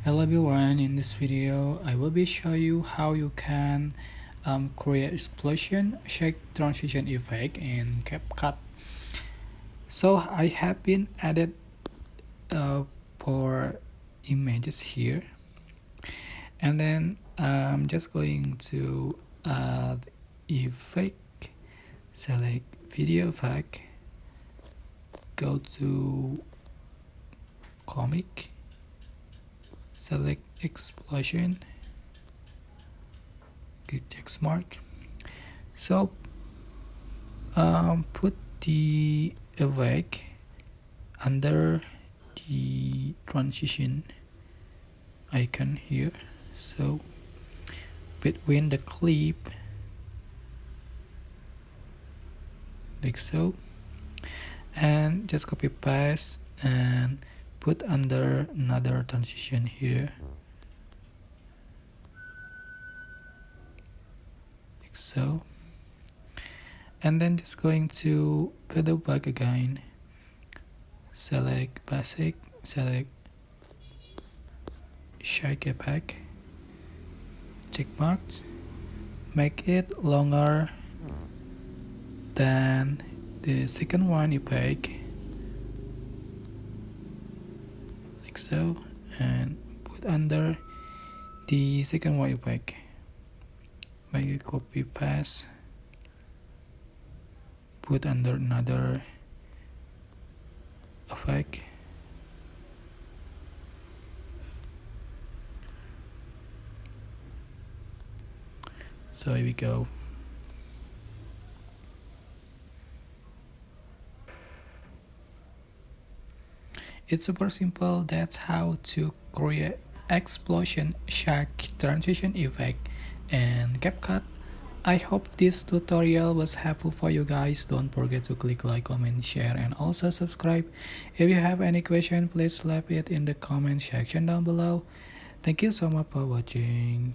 Hello everyone, in this video I will be show you how you can create explosion shake transition effect in CapCut. So I have been added for images here, and then I'm just going to add effect, select video effect, go to comic, select explosion, click text mark. So put the effect under the transition icon here, so between the clip, like so, and just copy paste and put under another transition here, like so, and then just going to pedal back again, select basic, select shake effect, check marks, make it longer than the second one effect, like so, and put under the second one effect, make it copy paste, put under another effect, so here we go. It's super simple. That's how to create explosion shock transition effect and CapCut. I hope this tutorial was helpful for you guys. Don't forget to click like, comment, share, and also subscribe. If you have any question, please leave it in the comment section down below. Thank you so much for watching.